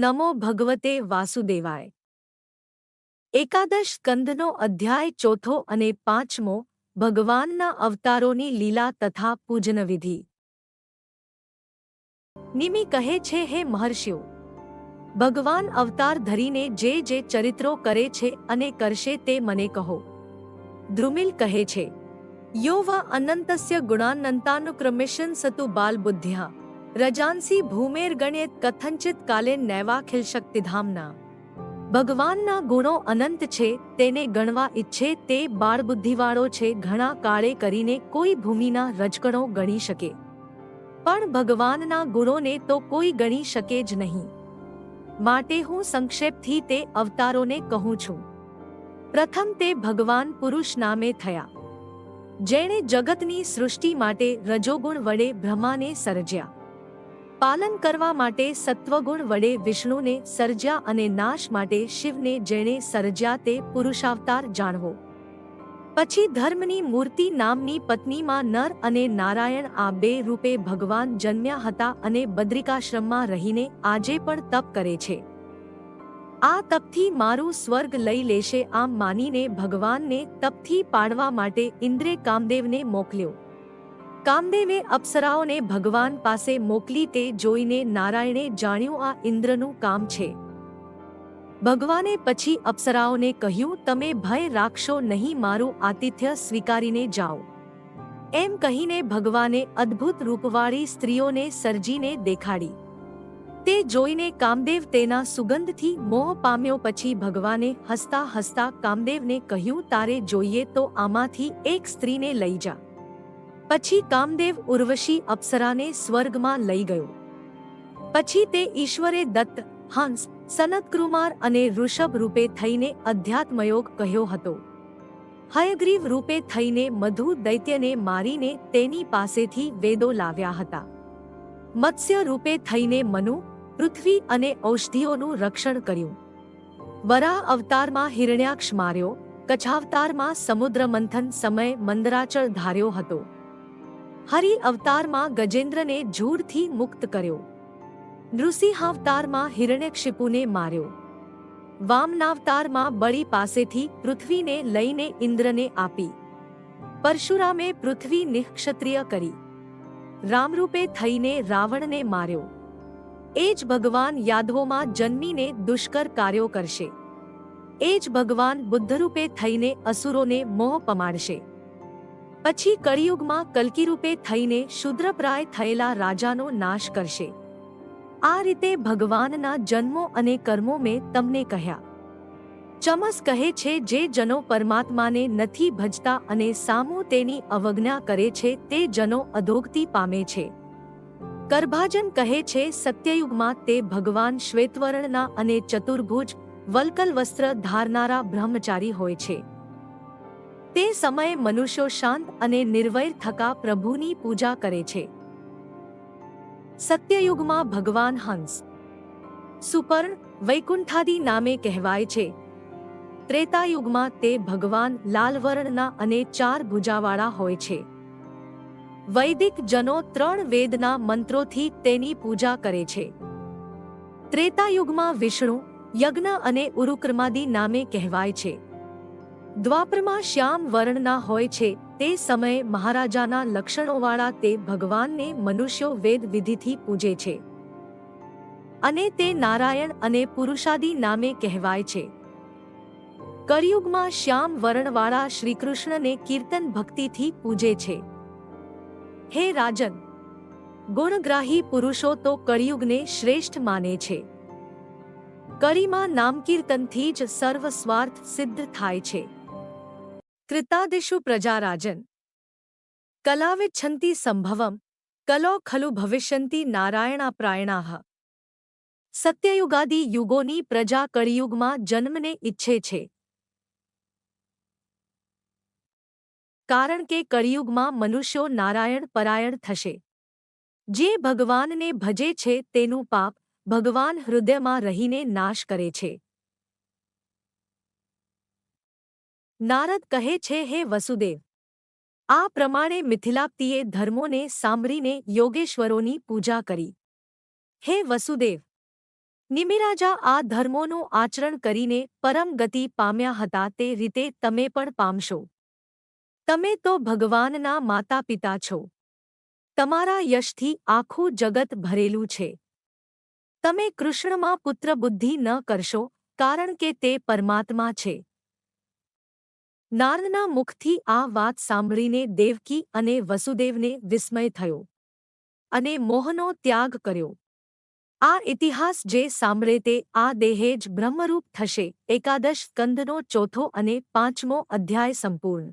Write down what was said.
નમો ભગવતે વાસુદેવાય। એકાદશ સ્કંદનો અધ્યાય ચોથો અને પાંચમો ભગવાનના અવતારોની લીલા તથા પૂજનવિધિ। નિમિ કહે છે, હે મહર્ષિઓ, ભગવાન અવતાર ધરીને જે ચરિત્રો કરે છે અને કરશે તે મને કહો। દ્રુમિલ કહે છે, યો વા અનંતસ્ય ગુણાનંતાનુક્રમેશન સતુ બાલબુદ્ધ્યા રજાંસી ભૂમેર્ગણ્યેત કથંચિત કાલે નૈવાખિલ શક્તિધામના। ભગવાનના ગુણો અનંત છે, તેને ગણવા ઈચ્છે તે બાળબુદ્ધિવાળો છે, ઘણા કાળે કરીને કોઈ ભૂમિના રજકણો ગણી શકે, પણ ભગવાનના ગુણોને તો કોઈ ગણી શકે જ નહીં। માટે હું સંક્ષેપથી તે અવતારોને કહું છું। પ્રથમ તે ભગવાન પુરુષ નામે થયા, જેણે જગતની સૃષ્ટિ માટે રજોગુણ વડે બ્રહ્માને સર્જ્યા, પાલન કરવા માટે સત્વગુણ વડે વિષ્ણુને સર્જ્યા અને નાશ માટે શિવને જેણે સર્જ્યા તે પુરુષાવતાર જાણવો। પછી ધર્મની મૂર્તિ નામની પત્નીમાં નર અને નારાયણ આ બે રૂપે ભગવાન જન્મ્યા હતા અને બદ્રિકાશ્રમમાં રહીને આજે પણ તપ કરે છે। આ તપથી મારું સ્વર્ગ લઈ લેશે આમ માનીને ભગવાનને તપથી પાડવા માટે ઇન્દ્રે કામદેવને મોકલ્યો। કામદેવે અપ્સરાઓને ભગવાન પાસે મોકલી તે જોઈને નારાયણે જાણ્યું આ ઇન્દ્રનું કામ છે। ભગવાને પછી અપ્સરાઓને કહ્યું, તમે ભય રાખશો નહીં, મારું આતિથ્ય સ્વીકારીને જાઓ। એમ કહીને ભગવાને અદ્ભુત રૂપવાળી સ્ત્રીઓને સર્જીને દેખાડી। તે જોઈને કામદેવ તેના સુગંધથી મોહ પામ્યો। પછી ભગવાને હસતા હસતા કામદેવને કહ્યું, તારે જોઈએ તો આમાંથી એક સ્ત્રીને લઈ જા। પછી કામદેવ ઉર્વશી અપ્સરાને સ્વર્ગમાં લઈ ગયો। પછી તે ઈશ્વરે દત્ત, હંસ, સનતકુમાર અને ઋષભ રૂપે થઈને અધ્યાત્મયોગ કહ્યો હતો। હયગ્રીવ રૂપે થઈને મધુ દૈત્યને મારીને તેની પાસેથી વેદો લાવ્યા હતા। મત્સ્ય રૂપે થઈને મનુ, પૃથ્વી અને ઔષધિઓનું રક્ષણ કર્યું। વરાહ અવતારમાં હિરણ્યાક્ષ માર્યો। કચ્છાવતારમાં સમુદ્ર મંથન સમયે મંદરાચળ ધાર્યો હતો। હરિ અવતારમાં ગજેન્દ્રને ઝૂડથી મુક્ત કર્યો। નૃસિંહાવતારમાં હિરણ્યક્ષિપુને માર્યો। વામનાવતારમાં બળી પાસેથી પૃથ્વીને લઈને ઇન્દ્રને આપી। પરશુરામે પૃથ્વી નિઃક્ષત્રિય કરી। રામરૂપે થઈને રાવણને માર્યો। એ જ ભગવાન યાદવોમાં જન્મીને દુષ્કર કાર્યો કરશે। એ જ ભગવાન બુદ્ધરૂપે થઈને અસુરોને મોહ પમાડશે। પછી કળિયુગમાં કલ્કીરૂપે થઈને શૂદ્રપ્રાય થયેલા રાજાનો નાશ કરશે। આ રીતે ભગવાનના જન્મો અને કર્મો મેં તમને કહ્યા। ચમસ કહે છે, જે જનો પરમાત્માને નથી ભજતા અને સામું તેની અવજ્ઞા કરે છે તે જનો અધોગતિ પામે છે। કરભાજન કહે છે, સત્યયુગમાં તે ભગવાન શ્વેતવર્ણના અને ચતુર્ભુજ વલ્કલ વસ્ત્ર ધારનારા બ્રહ્મચારી હોય છે। તે સમયે મનુષ્યો શાંત અને નિર્વૈર થકા પ્રભુની પૂજા કરે છે। સત્યયુગમાં ભગવાન હંસ, સુપર્ણ, વૈકુંઠાદિ નામે કહેવાય છે। ત્રેતાયુગમાં તે ભગવાન લાલવર્ણના અને ચાર ભુજાવાળા હોય છે। વૈદિક જનો 3 વેદના મંત્રોથી તેની પૂજા કરે છે। ત્રેતાયુગમાં વિષ્ણુ, યજ્ઞ અને ઉરુક્રમાદિ નામે કહેવાય છે। દ્વાપરમાં શ્યામ વર્ણના હોય છે। તે સમયે મહારાજાના લક્ષણોવાળા તે ભગવાનને મનુષ્યો વેદ વિધિથી પૂજે છે અને તે નારાયણ અને પુરુષાદિ નામે કહેવાય છે। કળિયુગમાં શ્યામ વર્ણવાળા શ્રીકૃષ્ણને કીર્તન ભક્તિથી પૂજે છે। હે રાજન, ગુણગ્રાહી પુરુષો તો કળિયુગને શ્રેષ્ઠ માને છે। કળીમાં નામકીર્તનથી જ સર્વ સ્વાર્થ સિદ્ધ થાય છે। કૃતાદિષુ પ્રજા રાજન કલાવિચ્છન્તિ સંભવમ કલો ખલુ ભવિષ્યન્તિ નારાયણાપ્રાયણાઃ। સત્યયુગાદિ યુગોની પ્રજા કળિયુગમાં જન્મને ઈચ્છે છે, કારણ કે કળિયુગમાં મનુષ્યો નારાયણ પરાયણ થશે। જે ભગવાનને ભજે છે તેનું પાપ ભગવાન હૃદયમાં રહીને નાશ કરે છે। નારદ કહે છે, હે વસુદેવ, આ પ્રમાણે મિથિલાપ્તિએ ધર્મોને સાંભળીને યોગેશ્વરોની પૂજા કરી। હે વસુદેવ, નિમિરાજા આ ધર્મોનું આચરણ કરીને પરમ ગતિ પામ્યા હતા, તે રીતે તમે પણ પામશો. તમે તો ભગવાનના માતા પિતા છો. તમારા યશથી આખું જગત ભરેલું છે. તમે કૃષ્ણમાં પુત્રબુદ્ધિ ન કરશો, કારણ કે તે પરમાત્મા છે. નારદના મુખથી આ વાત સાંભળીને દેવકી અને વસુદેવને વિસ્મય થયો અને મોહનો ત્યાગ કર્યો. આ ઇતિહાસ જે સાંભળે તે આ દેહે જ બ્રહ્મરૂપ થશે. એકાદશ સ્કંદનો ચોથો અને પાંચમો અધ્યાય સંપૂર્ણ.